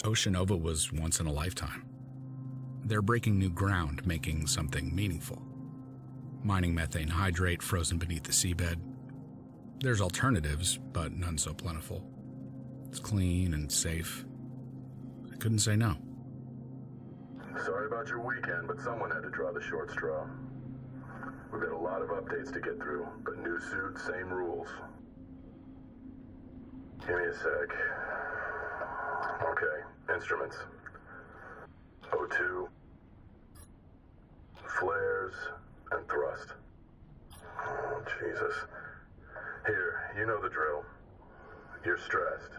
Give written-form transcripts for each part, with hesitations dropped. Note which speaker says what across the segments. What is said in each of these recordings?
Speaker 1: Oceanova was once in a lifetime. They're breaking new ground, making something meaningful. Mining methane hydrate frozen beneath the seabed. There's alternatives, but none so plentiful. It's clean and safe. I couldn't say no.
Speaker 2: Sorry about your weekend, but someone had to draw the short straw. We've got a lot of updates to get through, but new suit, same rules. Give me a sec. Okay, instruments. O2, flares, and thrust. Oh, Jesus. Here, you know the drill. You're stressed,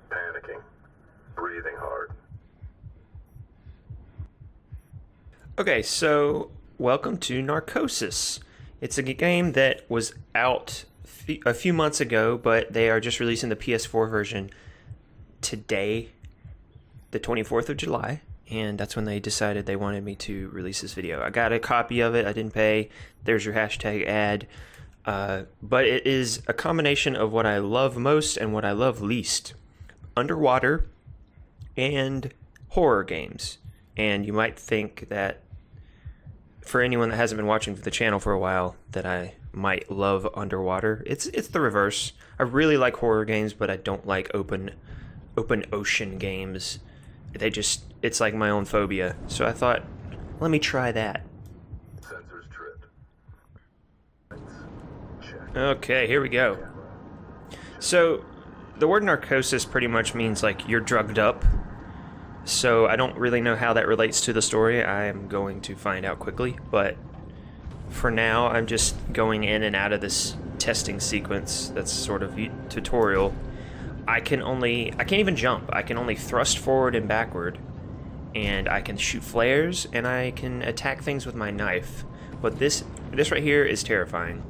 Speaker 2: panicking, breathing hard.
Speaker 3: Okay, so welcome to Narcosis. It's a game that was out a few months ago, but they are just releasing the PS4 version today, the 24th of July, and that's when they decided they wanted me to release this video. I got a copy of it, I didn't pay, there's your hashtag ad, but it is a combination of what I love most and what I love least. Underwater and horror games. And you might think that for anyone that hasn't been watching the channel for a while, that I might love underwater. It's the reverse. I really like horror games, but I don't like open ocean games. It's like my own phobia. So I thought, let me try that.
Speaker 2: Sensors tripped. Check.
Speaker 3: Okay, here we go. So the word narcosis pretty much means like you're drugged up. So I don't really know how that relates to the story. I am going to find out quickly, but for now I'm just going in and out of this testing sequence that's sort of tutorial. I can't even jump. I can only thrust forward and backward, and I can shoot flares, and I can attack things with my knife. But this right here is terrifying.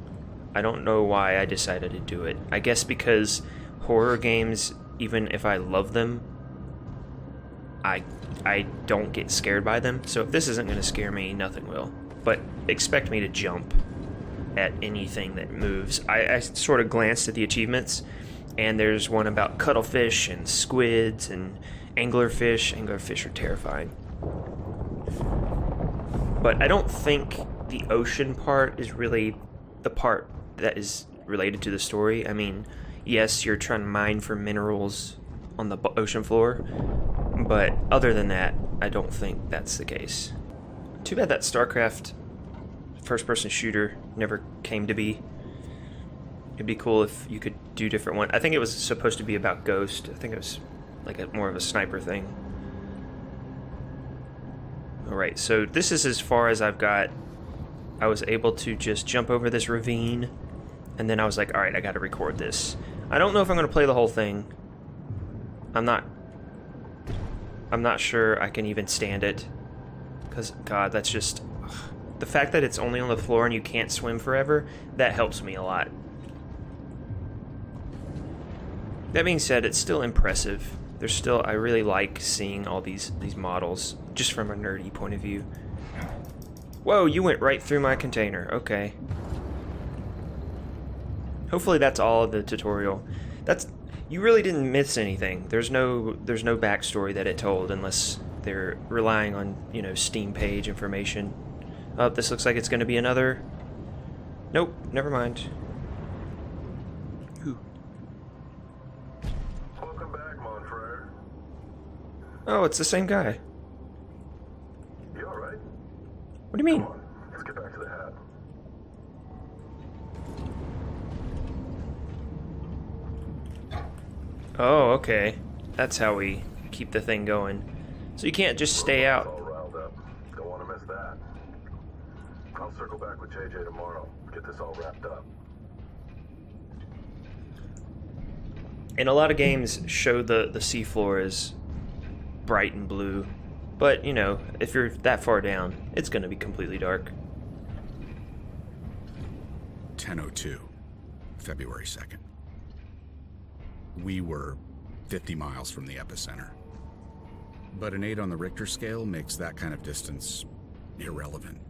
Speaker 3: I don't know why I decided to do it. I guess because horror games, even if I love them, I don't get scared by them, so if this isn't going to scare me, nothing will. But expect me to jump at anything that moves. I sort of glanced at the achievements, and there's one about cuttlefish and squids and anglerfish. Anglerfish are terrifying. But I don't think the ocean part is really the part that is related to the story. I mean, yes, you're trying to mine for minerals on the ocean floor, but other than that, I don't think that's the case. Too bad that StarCraft first-person shooter never came to be. It'd be cool if you could do different ones. I think it was supposed to be about Ghost. I think it was like more of a sniper thing. Alright, so this is as far as I've got. I was able to just jump over this ravine, and then I was like, alright, I gotta record this. I don't know if I'm gonna play the whole thing. I'm not sure I can even stand it, because, God, that's just... Ugh. The fact that it's only on the floor and you can't swim forever, that helps me a lot. That being said, it's still impressive. I really like seeing all these models, just from a nerdy point of view. Whoa, you went right through my container, okay. Hopefully that's all of the tutorial. You really didn't miss anything. There's no backstory that it told, unless they're relying on, you know, Steam page information. Oh, this looks like it's going to be another... Nope, never mind. Ooh.
Speaker 2: Welcome back, mon frere.
Speaker 3: Oh, it's the same guy.
Speaker 2: You alright?
Speaker 3: What do you mean?
Speaker 2: Come on, let's get back to the hat.
Speaker 3: Oh, okay. That's how we keep the thing going. So you can't just stay out.
Speaker 2: All riled up. Don't want to miss that. I'll circle back with JJ tomorrow. Get this all wrapped up.
Speaker 3: And a lot of games show the seafloor as bright and blue. But, you know, if you're that far down, it's going to be completely dark.
Speaker 1: 10:02, February 2nd. We were 50 miles from the epicenter. But an 8 on the Richter scale makes that kind of distance irrelevant.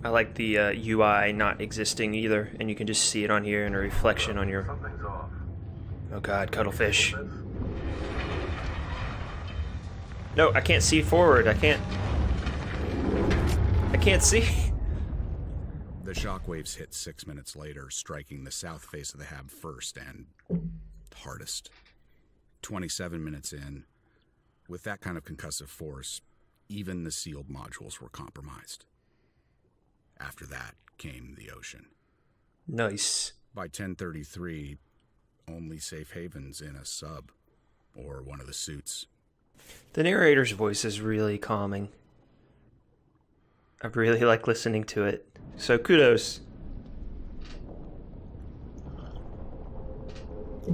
Speaker 3: I like the UI not existing either, and you can just see it on here in a reflection on your...
Speaker 2: Something's off.
Speaker 3: Oh god, cuttlefish. No, I can't see forward. I can't see.
Speaker 1: The shockwaves hit 6 minutes later, striking the south face of the hab first and hardest. 27 minutes in, with that kind of concussive force, even the sealed modules were compromised. After that came the ocean.
Speaker 3: Nice.
Speaker 1: By 10:33, only safe havens in a sub or one of the suits.
Speaker 3: The narrator's voice is really calming. I really like listening to it. So kudos.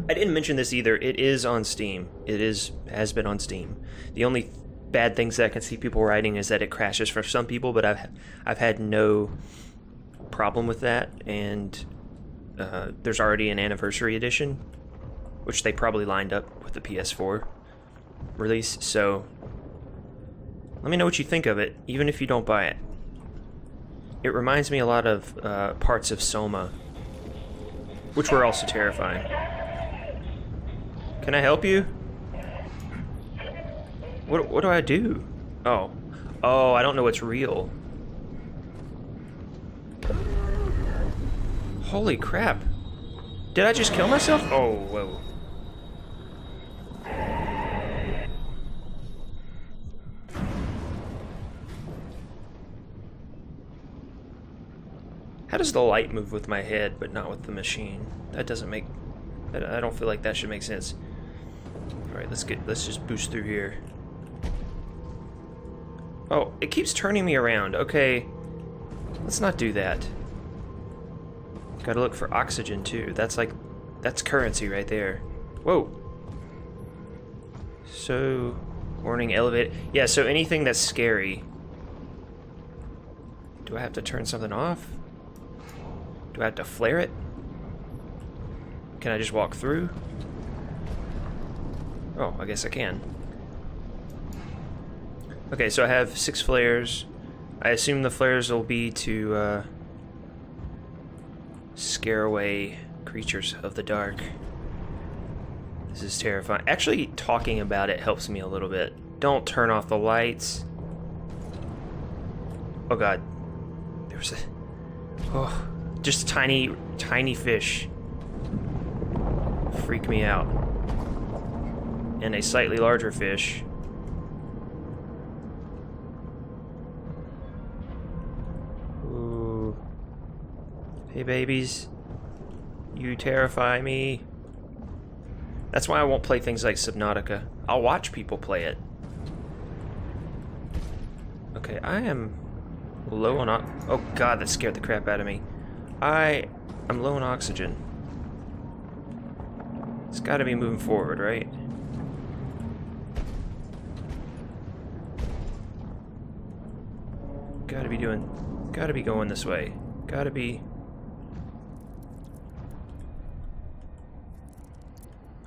Speaker 3: I didn't mention this either. It is on Steam. Has been on Steam. The only bad things that I can see people writing is that it crashes for some people, but I've had no problem with that. And there's already an anniversary edition, which they probably lined up with the PS4 release. So let me know what you think of it, even if you don't buy it. It reminds me a lot of parts of Soma, which were also terrifying. Can I help you? What do I do? Oh, I don't know what's real. Holy crap! Did I just kill myself? Oh, whoa. How does the light move with my head, but not with the machine? That doesn't make... I don't feel like that should make sense. Alright, let's just boost through here. Oh, it keeps turning me around. Okay, let's not do that. Gotta look for oxygen, too. That's currency right there. Whoa. So, warning elevated. Yeah, so anything that's scary. Do I have to turn something off? Do I have to flare it? Can I just walk through? Oh, I guess I can. Okay, so I have 6 flares. I assume the flares will be to scare away creatures of the dark. This is terrifying. Actually, talking about it helps me a little bit. Don't turn off the lights. Oh god. There was a... Oh... Just a tiny fish. Freak me out. And a slightly larger fish. Ooh. Hey babies. You terrify me. That's why I won't play things like Subnautica. I'll watch people play it. Okay, I am low on... Oh god, that scared the crap out of me. I'm low on oxygen. It's gotta be moving forward, right? Gotta be going this way. Gotta be...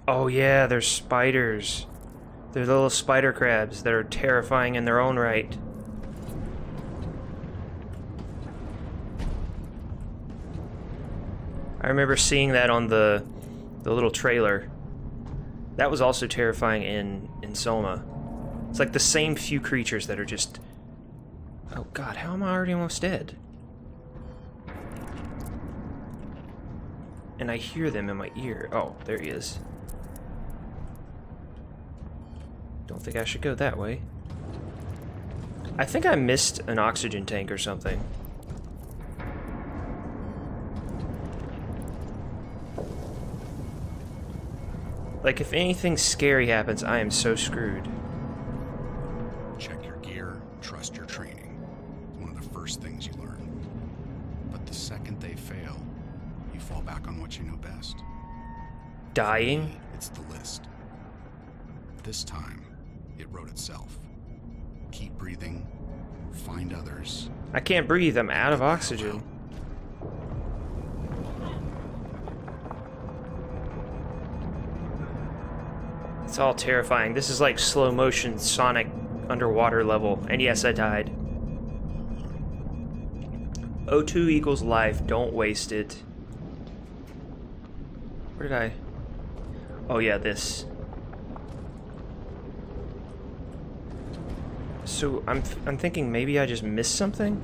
Speaker 3: Oh yeah, there's spiders. They're little spider crabs that are terrifying in their own right. I remember seeing that on the little trailer. That was also terrifying in Soma. It's like the same few creatures that are just... Oh god, how am I already almost dead? And I hear them in my ear. Oh, there he is. Don't think I should go that way. I think I missed an oxygen tank or something. Like, if anything scary happens, I am so screwed.
Speaker 1: Check your gear, trust your training. It's one of the first things you learn. But the second they fail, you fall back on what you know best.
Speaker 3: Dying?
Speaker 1: For me, it's the list. This time, it wrote itself. Keep breathing, find others.
Speaker 3: I can't breathe, I'm out of oxygen. It's all terrifying. This is like slow motion Sonic underwater level. And yes, I died. O2 equals life. Don't waste it. Where did I... Oh yeah, this. So I'm thinking maybe I just missed something?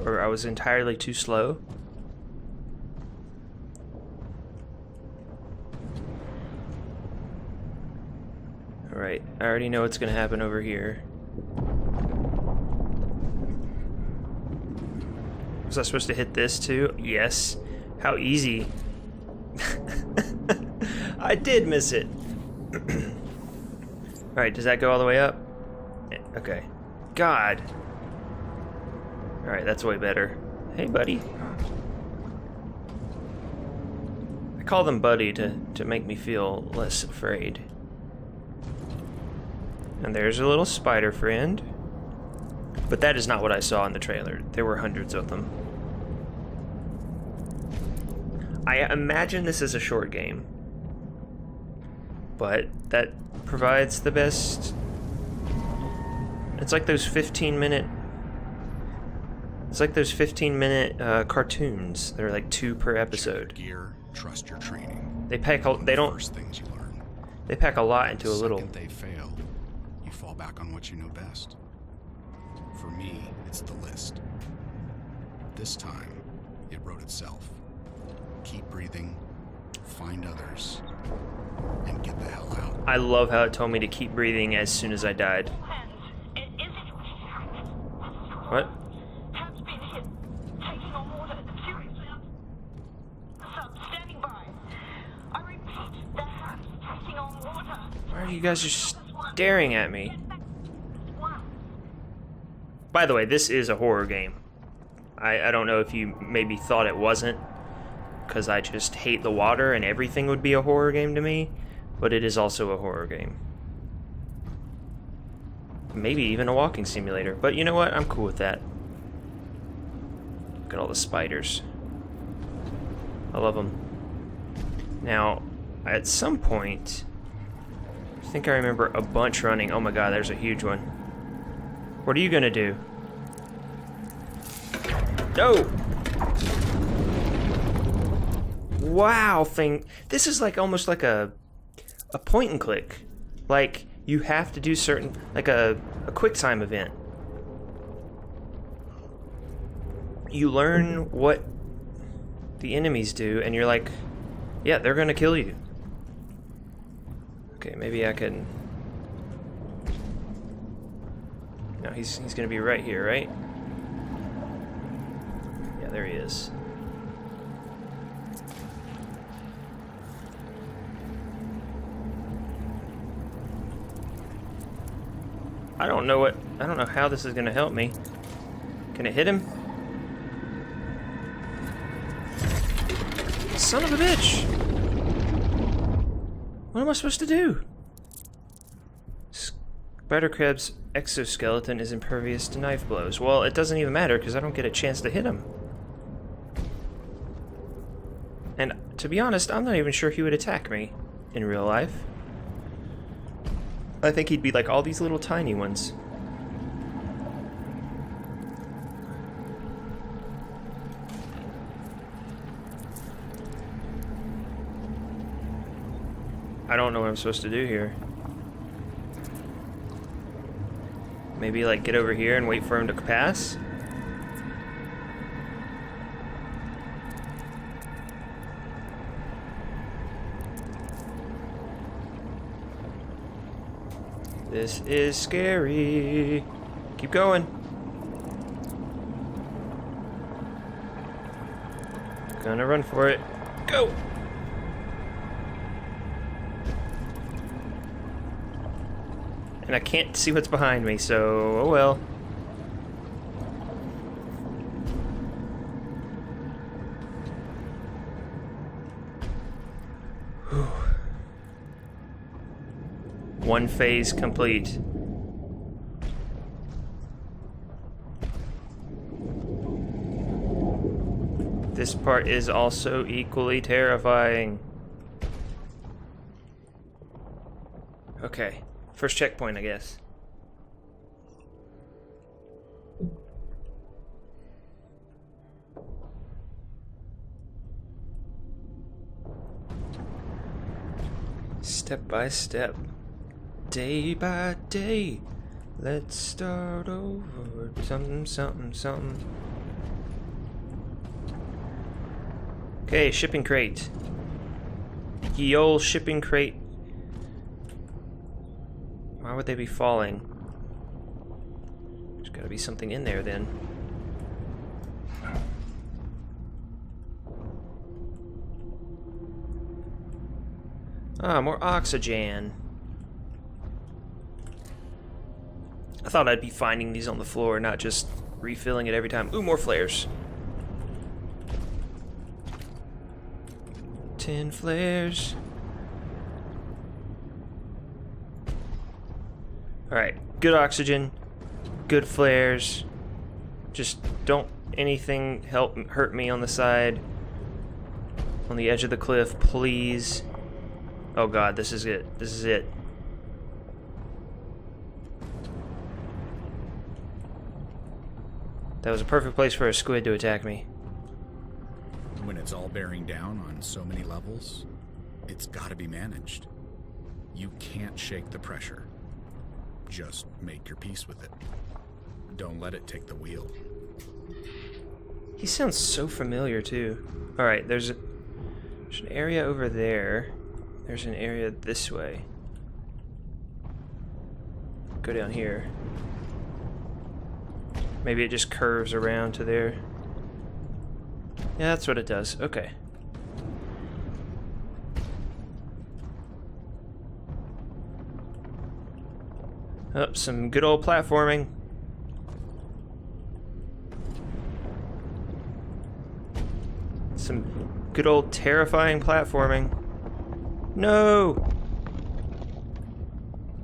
Speaker 3: Or I was entirely too slow? Alright, I already know what's gonna happen over here. Was I supposed to hit this too? Yes. How easy. I did miss it. Alright, does that go all the way up? Okay. God. Alright, that's way better. Hey, buddy. I call them buddy to make me feel less afraid. And there's a little spider friend. But that is not what I saw in the trailer. There were hundreds of them. I imagine this is a short game. But that provides the best... It's like those 15-minute... It's like those 15-minute cartoons. They're like 2 per episode.
Speaker 1: Gear, trust your training.
Speaker 3: They pack they don't
Speaker 1: First things you learn.
Speaker 3: They pack a lot into a little.
Speaker 1: Second they fail, you fall back on what you know best. For me, it's the list. This time, it wrote itself. Keep breathing, find others, and get the hell out.
Speaker 3: I love how it told me to keep breathing as soon as I died. What? Why are you guys just staring at me? By the way, this is a horror game. I don't know if you maybe thought it wasn't, because I just hate the water and everything would be a horror game to me, but it is also a horror game. Maybe even a walking simulator, but you know what? I'm cool with that. Look at all the spiders. I love them. Now, at some point, I think I remember a bunch running. Oh my god, there's a huge one. What are you gonna do? No! Wow, thing. This is like almost like a point and click. Like, you have to do certain, like a quick time event. You learn what the enemies do, and you're like, yeah, they're gonna kill you. Okay, maybe I can... No, he's gonna be right here, right? Yeah, there he is. I don't know how this is gonna help me. Can it hit him? Son of a bitch! What am I supposed to do? Spider-Crab's exoskeleton is impervious to knife blows. Well, it doesn't even matter because I don't get a chance to hit him. And to be honest, I'm not even sure he would attack me in real life. I think he'd be like all these little tiny ones. I don't know what I'm supposed to do here. Maybe like get over here and wait for him to pass? This is scary. Keep going. Gonna run for it. Go! And I can't see what's behind me, so oh well. Whew. One phase complete. This part is also equally terrifying. Okay. First checkpoint, I guess. Step by step, day by day, let's start over. Something, something, something. Okay, shipping crate. Ye old shipping crate. Why would they be falling? There's gotta be something in there then. Ah, more oxygen. I thought I'd be finding these on the floor, not just refilling it every time. Ooh, more flares. 10 flares. Alright, good oxygen, good flares. Just don't anything hurt me on the side. On the edge of the cliff, please. Oh god, this is it. This is it. That was a perfect place for a squid to attack me.
Speaker 1: When it's all bearing down on so many levels, it's gotta be managed. You can't shake the pressure. Just make your peace with it. Don't let it take the wheel.
Speaker 3: He sounds so familiar too. Alright, there's an area over there. There's an area this way. Go down here. Maybe it just curves around to there. Yeah, that's what it does. Okay. Oh, some good old platforming. Some good old terrifying platforming. No!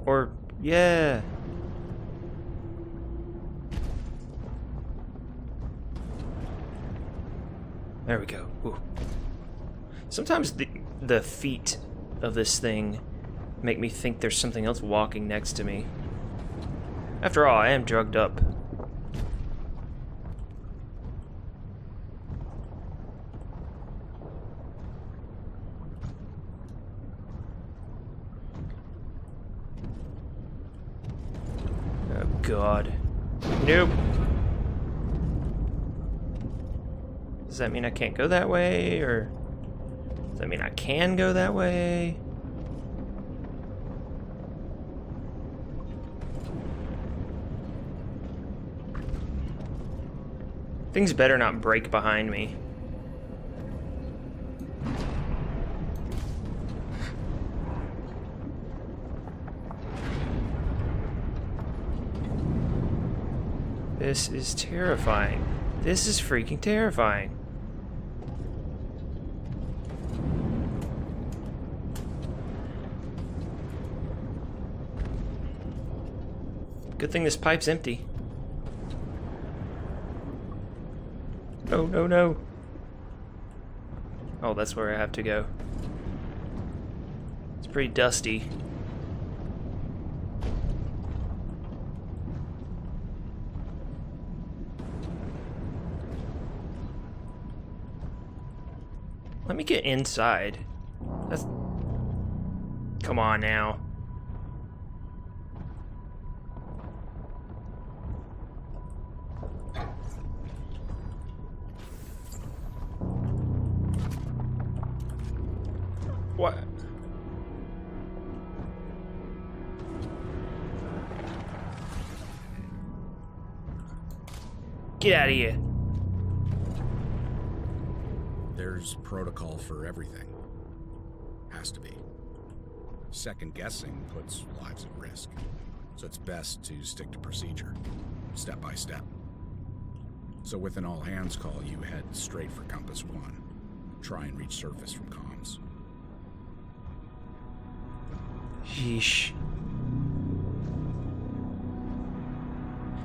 Speaker 3: Or, yeah. There we go. Ooh. Sometimes the feet of this thing make me think there's something else walking next to me. After all, I am drugged up. Oh god. Nope. Does that mean I can't go that way, or does that mean I can go that way? Things better not break behind me. This is terrifying. This is freaking terrifying. Good thing this pipe's empty. No, no, no. Oh, that's where I have to go. It's pretty dusty. Let me get inside. That's... Come on now. What? Get out of here.
Speaker 1: There's protocol for everything. Has to be. Second guessing puts lives at risk. So it's best to stick to procedure, step by step. So with an all-hands call, you head straight for Compass 1. Try and reach surface from comms.
Speaker 3: Yeesh.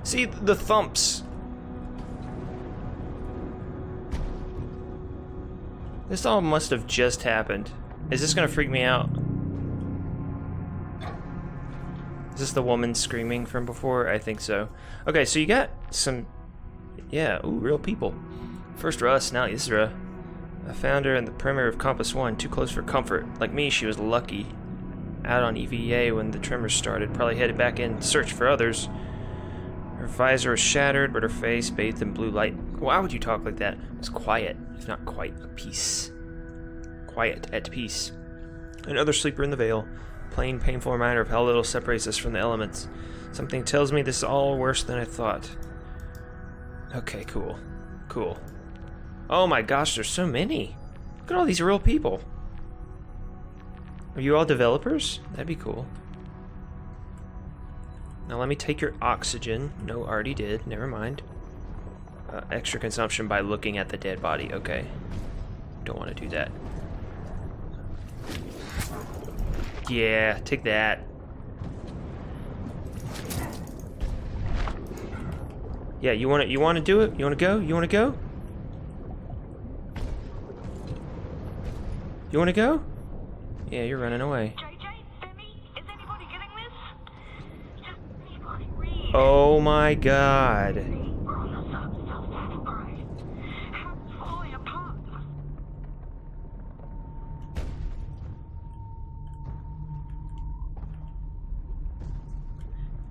Speaker 3: See, the thumps. This all must have just happened. Is this gonna freak me out? Is this the woman screaming from before? I think so. Okay, so you got some... Yeah, ooh, real people. First Russ, now Isra. I found her in the perimeter of Compass 1, too close for comfort. Like me, she was lucky. out on EVA when the tremors started. Probably headed back in to search for others. Her visor was shattered, but her face, bathed in blue light. Why would you talk like that? It was quiet, if not quite at peace. Quiet at peace. Another sleeper in the veil. Plain, painful reminder of how little separates us from the elements. Something tells me this is all worse than I thought. Okay, cool. Cool. Oh my gosh, there's so many. Look at all these real people. Are you all developers? That'd be cool. Now let me take your oxygen. No, already did. Never mind. Extra consumption by looking at the dead body. Okay. Don't want to do that. Yeah, take that. Yeah, you want to do it? You want to go? You want to go? You want to go? Yeah, you're running away. Oh my god.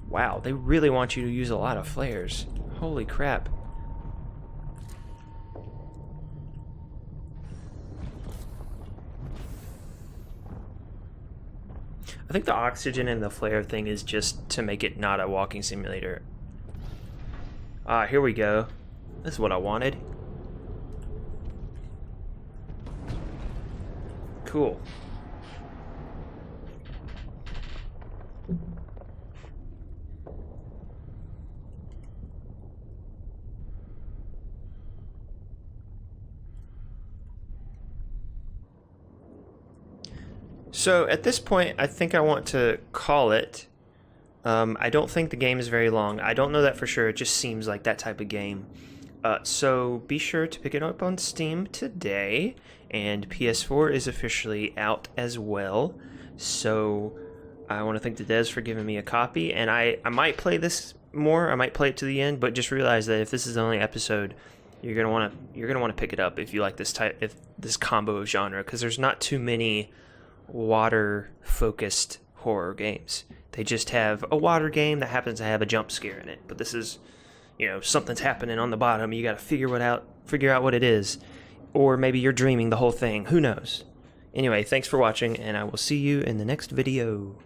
Speaker 3: Wow, they really want you to use a lot of flares. Holy crap. I think the oxygen and the flare thing is just to make it not a walking simulator. Ah, here we go. This is what I wanted. Cool. So at this point, I think I want to call it. I don't think the game is very long. I don't know that for sure. It just seems like that type of game. So be sure to pick it up on Steam today. And PS4 is officially out as well. So I want to thank the devs for giving me a copy. And I might play this more. I might play it to the end. But just realize that if this is the only episode, you're gonna want to pick it up if you like this this combo of genre, because there's not too many water-focused horror games. They just have a water game that happens to have a jump scare in it. But this is, you know, something's happening on the bottom. You got to figure out what it is, or maybe you're dreaming the whole thing. Who knows? Anyway, thanks for watching, and I will see you in the next video.